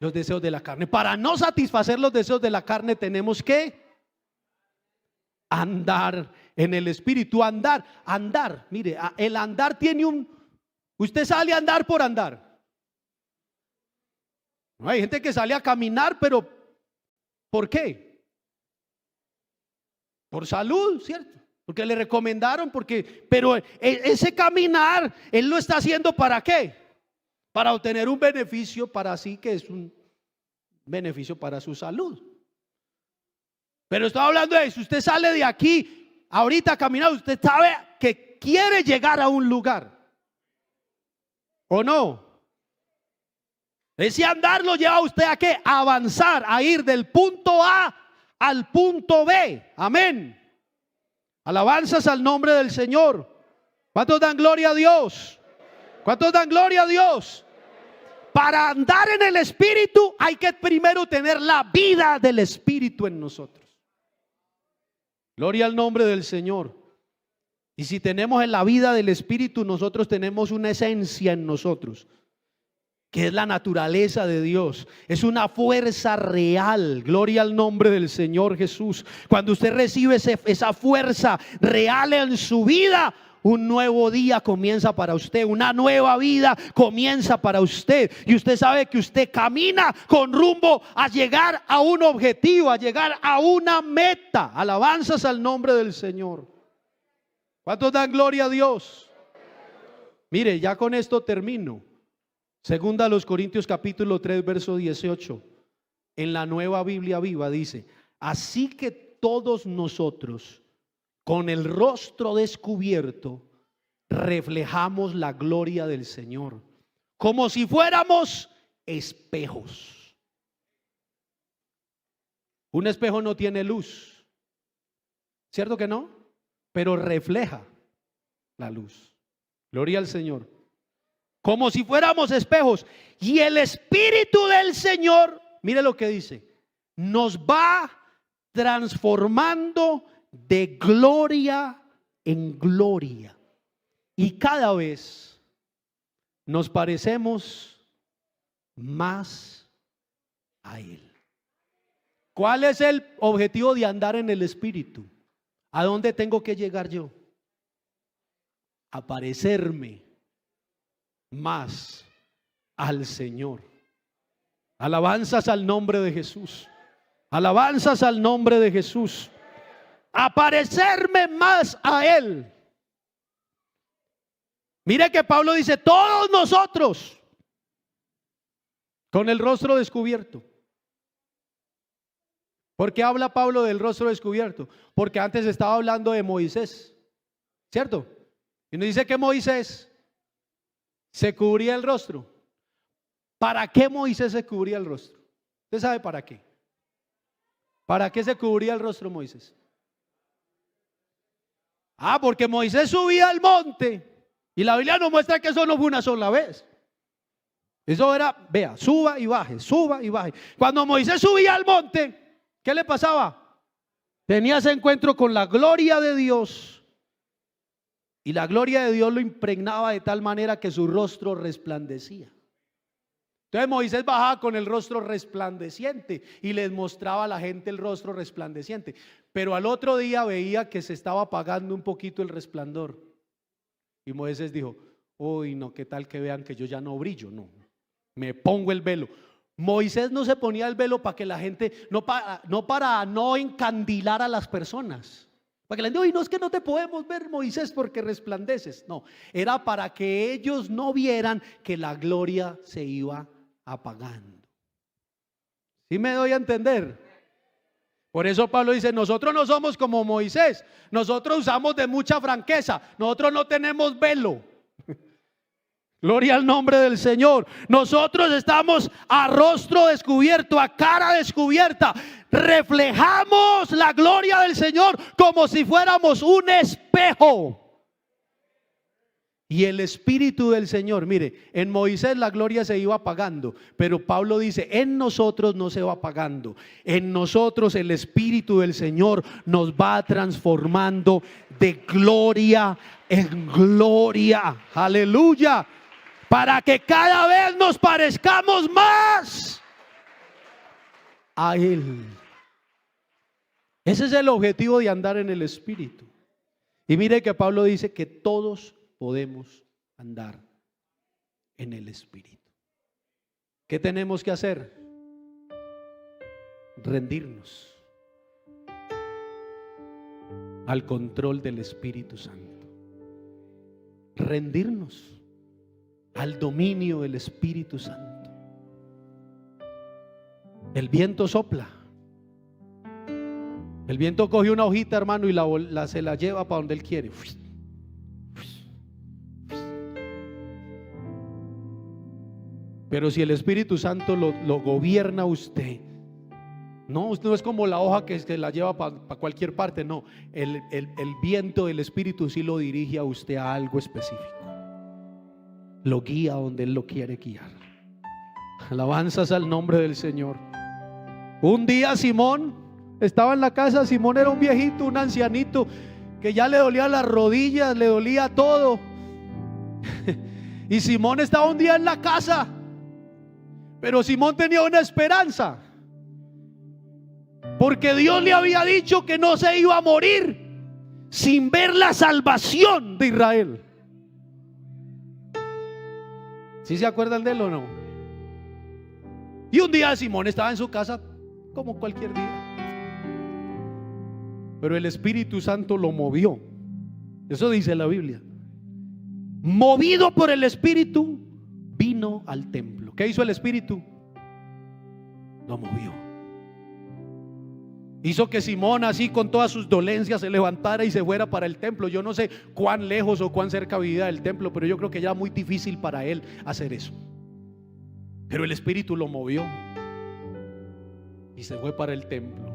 Los deseos de la carne. Para no satisfacer los deseos de la carne tenemos que andar en el Espíritu. Andar, mire, el andar tiene usted sale a andar por andar. No, hay gente que sale a caminar, pero ¿por qué? Por salud, ¿cierto? Porque le recomendaron, pero ese caminar, él lo está haciendo ¿para qué? Para obtener un beneficio para sí, que es un beneficio para su salud. Pero estoy hablando de eso. Usted sale de aquí, ahorita caminando, usted sabe que quiere llegar a un lugar, ¿o no? Ese andar lo lleva a usted a qué? A avanzar, a ir del punto A al punto B. Amén. Alabanzas al nombre del Señor. ¿Cuántos dan gloria a Dios? ¿Cuántos dan gloria a Dios? Para andar en el Espíritu hay que primero tener la vida del Espíritu en nosotros. Gloria al nombre del Señor. Y si tenemos en la vida del Espíritu, nosotros tenemos una esencia en nosotros, que es la naturaleza de Dios. Es una fuerza real. Gloria al nombre del Señor Jesús. Cuando usted recibe esa fuerza real en su vida, un nuevo día comienza para usted, una nueva vida comienza para usted. Y usted sabe que usted camina con rumbo a llegar a un objetivo, a llegar a una meta. Alabanzas al nombre del Señor. ¿Cuántos dan gloria a Dios? Mire, ya con esto termino. Segunda a los Corintios capítulo 3 verso 18, en la Nueva Biblia Viva dice: así que todos nosotros, con el rostro descubierto, reflejamos la gloria del Señor, como si fuéramos espejos. Un espejo no tiene luz, ¿cierto que no? Pero refleja la luz. Gloria al Señor. Como si fuéramos espejos. Y el Espíritu del Señor, mire lo que dice, nos va transformando de gloria en gloria. Y cada vez nos parecemos más a Él. ¿Cuál es el objetivo de andar en el Espíritu? ¿A dónde tengo que llegar yo? A parecerme más al Señor. Alabanzas al nombre de Jesús. Alabanzas al nombre de Jesús. A parecerme más a Él. Mire que Pablo dice: todos nosotros con el rostro descubierto. ¿Por qué habla Pablo del rostro descubierto? Porque antes estaba hablando de Moisés, ¿cierto? Y nos dice que Moisés se cubría el rostro. ¿Para qué Moisés se cubría el rostro? ¿Usted sabe para qué? ¿Para qué se cubría el rostro Moisés? Porque Moisés subía al monte. Y la Biblia nos muestra que eso no fue una sola vez. Eso era, vea, suba y baje, suba y baje. Cuando Moisés subía al monte, ¿qué le pasaba? Tenía ese encuentro con la gloria de Dios. Y la gloria de Dios lo impregnaba de tal manera que su rostro resplandecía. Entonces Moisés bajaba con el rostro resplandeciente y les mostraba a la gente el rostro resplandeciente. Pero al otro día veía que se estaba apagando un poquito el resplandor. Y Moisés dijo: uy, no, qué tal que vean que yo ya no brillo. No, me pongo el velo. Moisés no se ponía el velo para que la gente, no para no encandilar a las personas. Para que le digan: uy, no, es que no te podemos ver, Moisés, porque resplandeces. No, era para que ellos no vieran que la gloria se iba apagando. ¿Sí me doy a entender? Por eso Pablo dice: nosotros no somos como Moisés. Nosotros usamos de mucha franqueza. Nosotros no tenemos velo. Gloria al nombre del Señor. Nosotros estamos a rostro descubierto, a cara descubierta. Reflejamos la gloria del Señor como si fuéramos un espejo. Y el Espíritu del Señor, mire, en Moisés la gloria se iba apagando, pero Pablo dice: en nosotros no se va apagando. En nosotros el Espíritu del Señor nos va transformando de gloria en gloria. Aleluya. Para que cada vez nos parezcamos más a Él. Ese es el objetivo de andar en el Espíritu. Y mire que Pablo dice que todos podemos andar en el Espíritu. ¿Qué tenemos que hacer? Rendirnos. al control del Espíritu Santo. Rendirnos al dominio del Espíritu Santo. El viento sopla. El viento coge una hojita, hermano, y se la lleva para donde él quiere. Pero si el Espíritu Santo lo gobierna a usted, no es como la hoja que la lleva para cualquier parte. No, el viento del Espíritu sí lo dirige a usted a algo específico. Lo guía donde Él lo quiere guiar. Alabanzas al nombre del Señor. Un día Simón estaba en la casa. Simón era un viejito, un ancianito, que ya le dolía las rodillas, le dolía todo. Y Simón estaba un día en la casa. Pero Simón tenía una esperanza, porque Dios le había dicho que no se iba a morir sin ver la salvación de Israel. ¿Sí se acuerdan de él o no? Y un día Simón estaba en su casa como cualquier día, pero el Espíritu Santo lo movió. Eso dice la Biblia. Movido por el Espíritu, vino al templo. ¿Qué hizo el Espíritu? Lo movió. Hizo que Simón, así con todas sus dolencias, se levantara y se fuera para el templo. Yo no sé cuán lejos o cuán cerca vivía del templo, pero yo creo que ya era muy difícil para él hacer eso. Pero el Espíritu lo movió y se fue para el templo.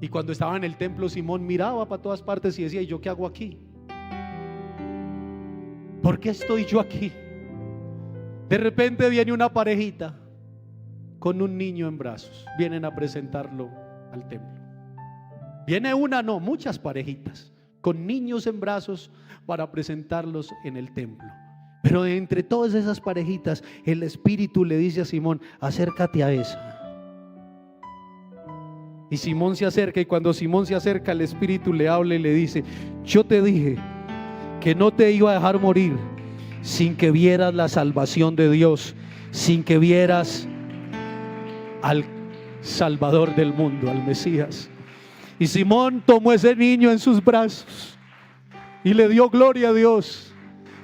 Y cuando estaba en el templo, Simón miraba para todas partes y decía: ¿y yo qué hago aquí? ¿Por qué estoy yo aquí? De repente viene una parejita con un niño en brazos. Vienen a presentarlo al templo. Viene una, no, muchas parejitas con niños en brazos para presentarlos en el templo. Pero de entre todas esas parejitas, el Espíritu le dice a Simón: acércate a esa. Y Simón se acerca, y cuando Simón se acerca, el Espíritu le habla y le dice: yo te dije que no te iba a dejar morir sin que vieras la salvación de Dios, sin que vieras al Salvador del mundo, al Mesías. Y Simón tomó ese niño en sus brazos y le dio gloria a Dios.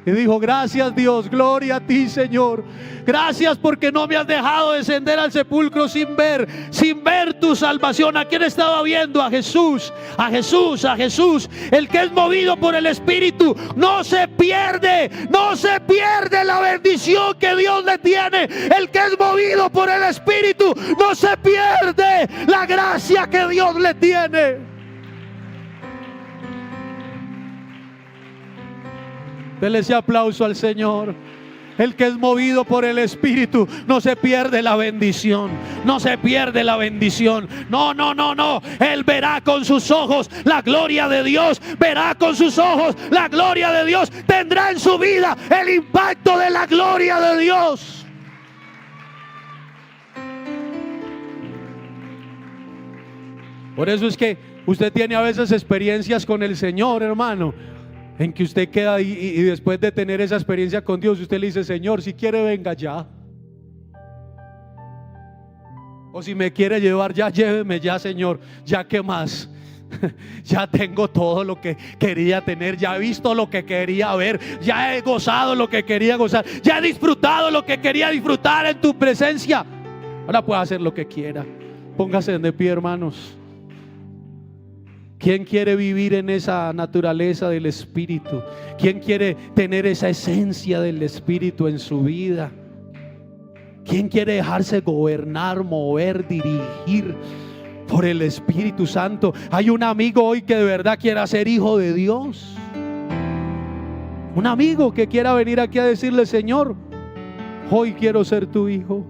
Y dijo: gracias Dios, gloria a ti Señor. Gracias porque no me has dejado descender al sepulcro sin ver tu salvación. ¿A quién estaba viendo? A Jesús, a Jesús, a Jesús. El que es movido por el Espíritu no se pierde la bendición que Dios le tiene. El que es movido por el Espíritu no se pierde la gracia que Dios le tiene. Dele ese aplauso al Señor. El que es movido por el Espíritu no se pierde la bendición. No se pierde la bendición. No. Él verá con sus ojos la gloria de Dios. Verá con sus ojos la gloria de Dios. Tendrá en su vida el impacto de la gloria de Dios. Por eso es que usted tiene a veces experiencias con el Señor, hermano, en que usted queda y después de tener esa experiencia con Dios, usted le dice: Señor, si quiere venga ya. O si me quiere llevar ya, lléveme ya, Señor. Ya, ¿qué más? Ya tengo todo lo que quería tener. Ya he visto lo que quería ver. Ya he gozado lo que quería gozar. Ya he disfrutado lo que quería disfrutar en tu presencia. Ahora puede hacer lo que quiera. Póngase de pie, hermanos. ¿Quién quiere vivir en esa naturaleza del Espíritu? ¿Quién quiere tener esa esencia del Espíritu en su vida? ¿Quién quiere dejarse gobernar, mover, dirigir por el Espíritu Santo? Hay un amigo hoy que de verdad quiera ser hijo de Dios. Un amigo que quiera venir aquí a decirle: Señor, hoy quiero ser tu hijo.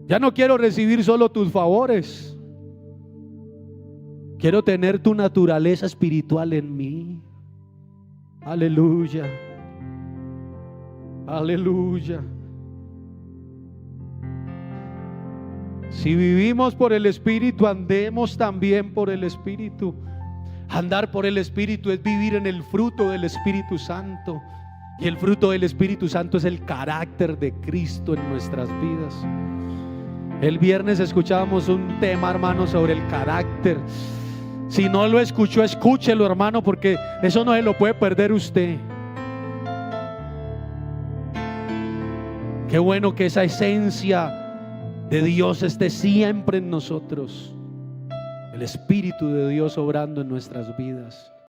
Ya no quiero recibir solo tus favores. Quiero tener tu naturaleza espiritual en mí. Aleluya. Aleluya. Si vivimos por el Espíritu, andemos también por el Espíritu. Andar por el Espíritu es vivir en el fruto del Espíritu Santo. Y el fruto del Espíritu Santo es el carácter de Cristo en nuestras vidas. El viernes escuchábamos un tema, hermano, sobre el carácter. Si no lo escuchó, escúchelo, hermano, porque eso no se lo puede perder usted. Qué bueno que esa esencia de Dios esté siempre en nosotros. El Espíritu de Dios obrando en nuestras vidas.